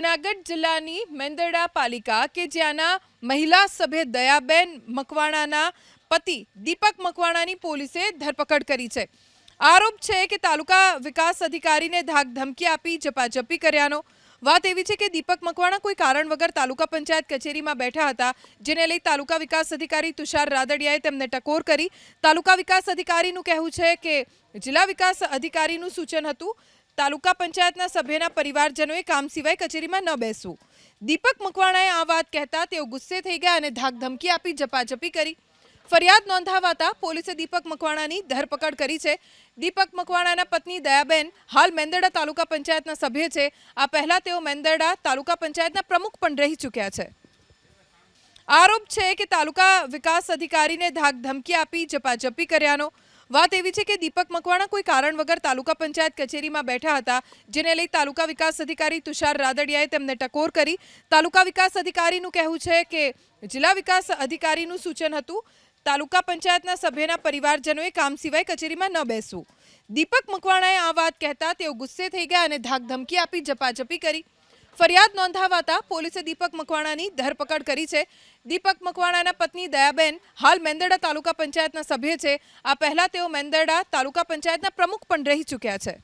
જૂનાગઢ જિલ્લાની મેંદરડા પાલિકા કે જ્યાંના મહિલા સભ્ય દયાબેન મકવાણાના પતિ દીપક મકવાણાની પોલીસે ધરપકડ કરી છે। આરોપ છે કે તાલુકા વિકાસ અધિકારીને ધાક ધમકી આપી ઝપાઝપી કર્યાનો। વાત એવી છે કે દીપક મકવાણા કોઈ કારણ વગર તાલુકા પંચાયત કચેરીમાં બેઠા હતા, જેને લઈ તાલુકા વિકાસ અધિકારી તુષાર રાદડિયાએ તેમને ટકોર કરી। તાલુકા વિકાસ અધિકારીનું કહેવું છે કે જિલ્લા વિકાસ અધિકારીનું સૂચન હતું તાલુકા પંચાયતના સભ્યના પરિવારજનોએ કામ સિવાય કચેરીમાં ન બેસવું। દીપક મકવાણાએ આ વાત કહેતા તેઓ ગુસ્સે થઈ ગયા અને ધાક ધમકી આપી ઝપાઝપી કરી। ફરિયાદ નોંધાવતા પોલીસે દીપક મકવાણાની ધરપકડ કરી છે। દીપક મકવાણાના પત્ની દયાબેન હાલ મેંદરડા તાલુકા પંચાયતના સભ્ય છે। આ પહેલા તેઓ મેંદરડા તાલુકા પંચાયતના પ્રમુખ પણ રહી ચૂક્યા છે। આરોપ છે કે તાલુકા વિકાસ અધિકારીને ધાક ધમકી આપી ઝપાઝપી કર્યાનો। વાત એવી છે કે દીપક મકવાણા કોઈ કારણ વગર તાલુકા પંચાયત કચેરીમાં બેઠા હતા, જેને લઈ તાલુકા વિકાસ અધિકારી તુષાર રાદડિયાએ તેમને ટકોર કરી। તાલુકા વિકાસ અધિકારીનું કહેવું છે કે જિલ્લા વિકાસ અધિકારીનું સૂચન હતું તાલુકા પંચાયતના સભ્યના પરિવારજનોએ કામ સિવાય કચેરીમાં ન બેસવું। દીપક મકવાણાએ આ વાત કહેતા તેઓ ગુસ્સે થઈ ગયા અને ધાક ધમકી આપી ઝપાઝપી કરી। ફરિયાદ નોંધાવતા પોલીસે દીપક મકવાણાની ધરપકડ કરી છે। દીપક મકવાણાના પત્ની દયાબેન હાલ મેંદરડા તાલુકા પંચાયતના સભ્ય છે। આ પહેલા તેઓ મેંદરડા તાલુકા પંચાયતના પ્રમુખ પણ રહી ચૂક્યા છે।